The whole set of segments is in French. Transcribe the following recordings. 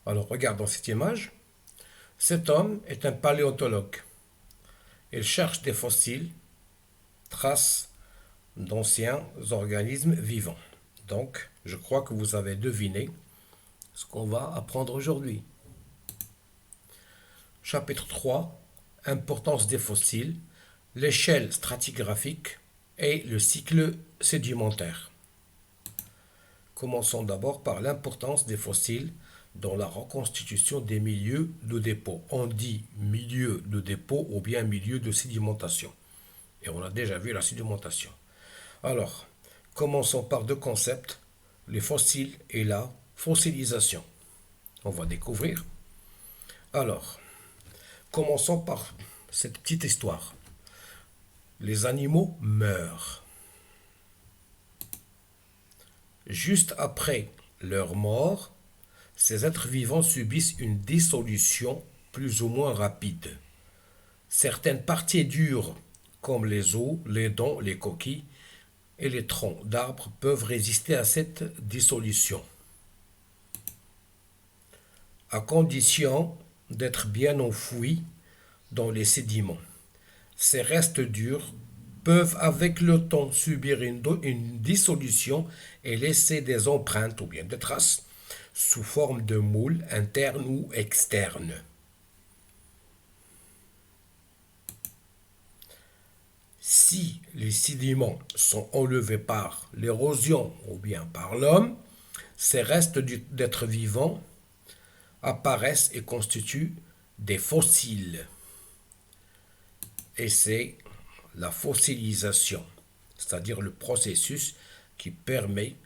Alors, regardons cette image. Cet homme est un paléontologue. Il cherche des fossiles, traces d'anciens organismes vivants. Donc, je crois que vous avez deviné ce qu'on va apprendre aujourd'hui. Chapitre 3. Importance des fossiles, l'échelle stratigraphique et le cycle sédimentaire. Commençons d'abord par l'importance des fossiles dans la reconstitution des milieux de dépôt. On dit milieu de dépôt ou bien milieu de sédimentation. Et on a déjà vu la sédimentation. Alors, commençons par deux concepts, les fossiles et la fossilisation. On va découvrir. Alors, commençons par cette petite histoire. Les animaux meurent. Juste après leur mort, ces êtres vivants subissent une dissolution plus ou moins rapide. Certaines parties dures, comme les os, les dents, les coquilles et les troncs d'arbres, peuvent résister à cette dissolution, à condition d'être bien enfouis dans les sédiments. Ces restes durs peuvent avec le temps subir une dissolution et laisser des empreintes ou bien des traces sous forme de moules internes ou externes. Si les sédiments sont enlevés par l'érosion ou bien par l'homme, ces restes d'êtres vivants apparaissent et constituent des fossiles. Et c'est la fossilisation, c'est-à-dire le processus qui permet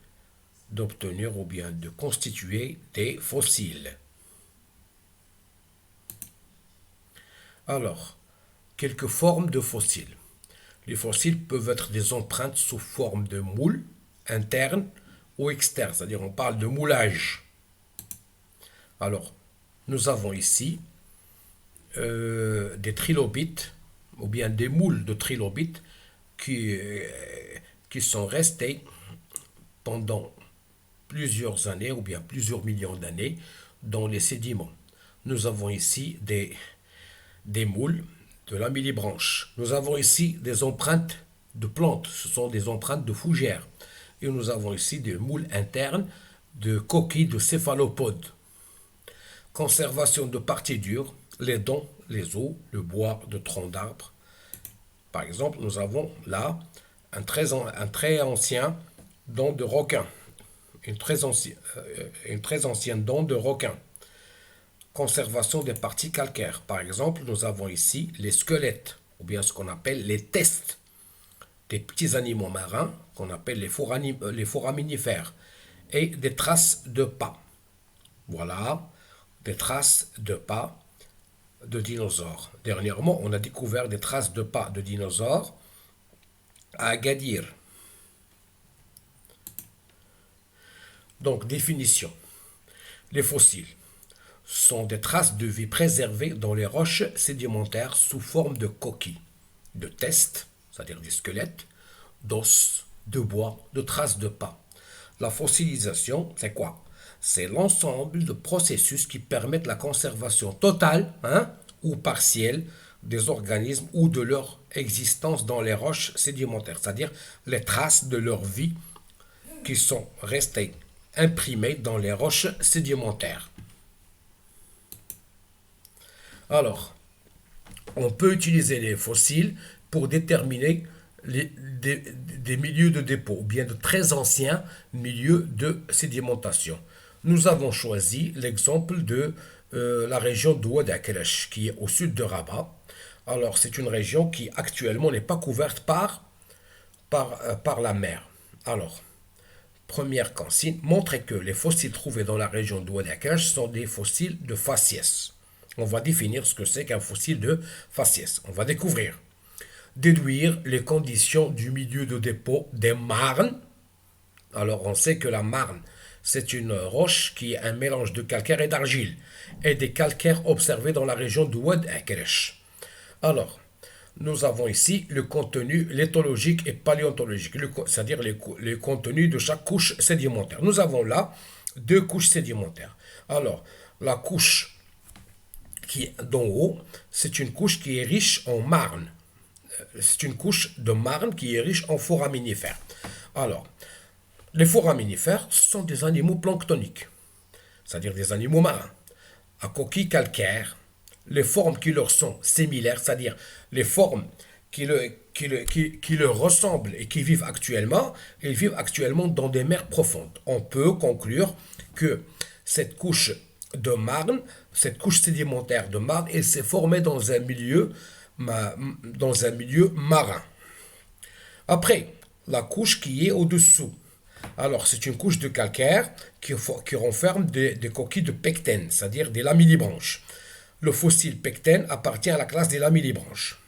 d'obtenir ou bien de constituer des fossiles. Alors, quelques formes de fossiles. Les fossiles peuvent être des empreintes sous forme de moules internes ou externes, c'est-à-dire on parle de moulage. Alors, nous avons ici des trilobites ou bien des moules de trilobites qui sont restés pendant plusieurs années ou bien plusieurs millions d'années dans les sédiments. Nous avons ici des moules de l'amylibranche. Nous avons ici des empreintes de plantes, ce sont des empreintes de fougères. Et nous avons ici des moules internes de coquilles de céphalopodes. Conservation de parties dures, les dents, les os, le bois de troncs d'arbres. Par exemple, nous avons là un très ancien dent de requin, une très ancienne dent de requin. Conservation des parties calcaires. Par exemple, nous avons ici les squelettes, ou bien ce qu'on appelle les testes des petits animaux marins, qu'on appelle les foraminifères, et des traces de pas. Voilà, des traces de pas de dinosaures. Dernièrement, on a découvert des traces de pas de dinosaures à Agadir. Donc, définition. Les fossiles sont des traces de vie préservées dans les roches sédimentaires sous forme de coquilles, de testes, c'est-à-dire des squelettes, d'os, de bois, de traces de pas. La fossilisation, c'est quoi? C'est l'ensemble de processus qui permettent la conservation totale ou partielle des organismes ou de leur existence dans les roches sédimentaires, c'est-à-dire les traces de leur vie qui sont restées imprimées dans les roches sédimentaires. Alors, on peut utiliser les fossiles pour déterminer des milieux de dépôt, ou bien de très anciens milieux de sédimentation. Nous avons choisi l'exemple de la région de Oued Akresh, qui est au sud de Rabat. Alors, c'est une région qui actuellement n'est pas couverte par la mer. Alors, première consigne, montrer que les fossiles trouvés dans la région de Oued Akresh sont des fossiles de faciès. On va définir ce que c'est qu'un fossile de faciès. On va découvrir. Déduire les conditions du milieu de dépôt des marnes. Alors, on sait que la marne, c'est une roche qui est un mélange de calcaire et d'argile, et des calcaires observés dans la région de Oued Akresh. Alors, nous avons ici le contenu lithologique et paléontologique, c'est-à-dire les contenus de chaque couche sédimentaire. Nous avons là deux couches sédimentaires. Alors, la couche qui est d'en haut, c'est une couche qui est riche en marne. C'est une couche de marne qui est riche en foraminifères. Alors, les foraminifères, ce sont des animaux planctoniques, c'est-à-dire des animaux marins, à coquilles calcaires. Les formes qui leur sont similaires, c'est-à-dire les formes qui leur ressemblent et qui vivent actuellement, ils vivent actuellement dans des mers profondes. On peut conclure que cette couche de marne, cette couche sédimentaire de marne, elle s'est formée dans un milieu marin. Après, la couche qui est au-dessous. Alors, c'est une couche de calcaire qui renferme des coquilles de pectène, c'est-à-dire des lamellibranches. Le fossile pectène appartient à la classe des lamellibranches.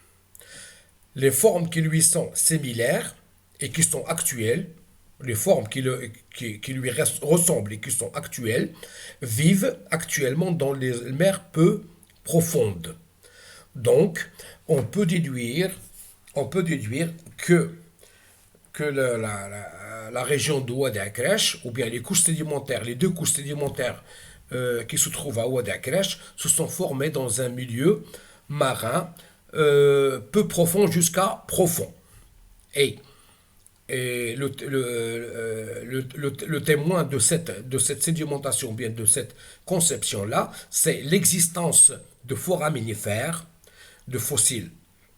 Les formes qui lui sont similaires et qui sont actuelles, les formes qui lui ressemblent et qui sont actuelles, vivent actuellement dans les mers peu profondes. Donc, on peut déduire que la région de Ouad Akrash, ou bien les couches sédimentaires, les deux couches sédimentaires qui se trouvent à Ouad Akrash, se sont formées dans un milieu marin peu profond jusqu'à profond. Et, le témoin de cette sédimentation, bien de cette conception-là, c'est l'existence de foraminifères, de fossiles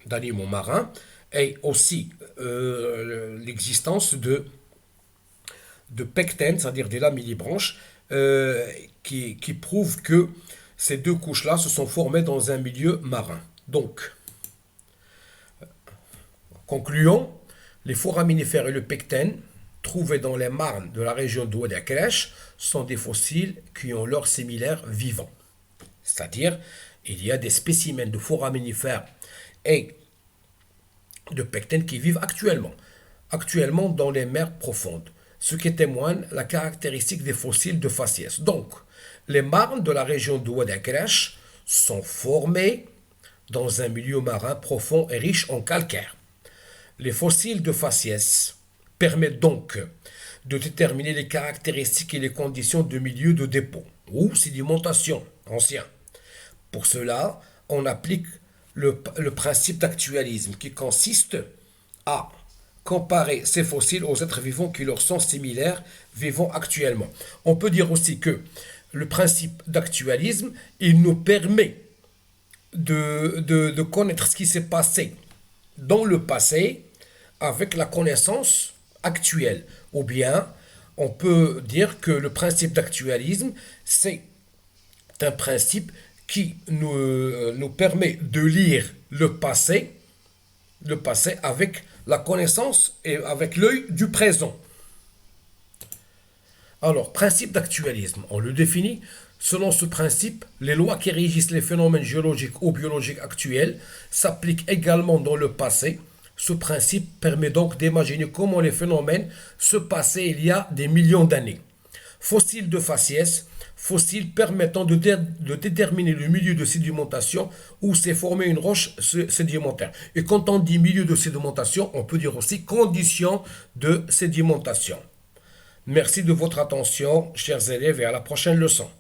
d'animaux marins, et aussi l'existence de pectènes, c'est-à-dire des lamellibranches, qui prouvent que ces deux couches-là se sont formées dans un milieu marin. Donc, concluons, les foraminifères et le pectène, trouvés dans les marnes de la région d'Oued Akrash, sont des fossiles qui ont leurs similaires vivants. C'est-à-dire, il y a des spécimens de foraminifères et de pectènes qui vivent actuellement dans les mers profondes, ce qui témoigne la caractéristique des fossiles de faciès. Donc, les marnes de la région d'Oued Akrash sont formées dans un milieu marin profond et riche en calcaire. Les fossiles de faciès permettent donc de déterminer les caractéristiques et les conditions de milieu de dépôt ou sédimentation ancien. Pour cela, on applique le principe d'actualisme qui consiste à comparer ces fossiles aux êtres vivants qui leur sont similaires vivant actuellement. On peut dire aussi que le principe d'actualisme, il nous permet de connaître ce qui s'est passé dans le passé avec la connaissance actuelle. Ou bien, on peut dire que le principe d'actualisme, c'est un principe qui nous permet de lire le passé avec la connaissance et avec l'œil du présent. Alors, principe d'actualisme, on le définit. Selon ce principe, les lois qui régissent les phénomènes géologiques ou biologiques actuels s'appliquent également dans le passé. Ce principe permet donc d'imaginer comment les phénomènes se passaient il y a des millions d'années. Fossiles de faciès, fossiles permettant de déterminer le milieu de sédimentation où s'est formée une roche sédimentaire. Et quand on dit milieu de sédimentation, on peut dire aussi conditions de sédimentation. Merci de votre attention, chers élèves, et à la prochaine leçon.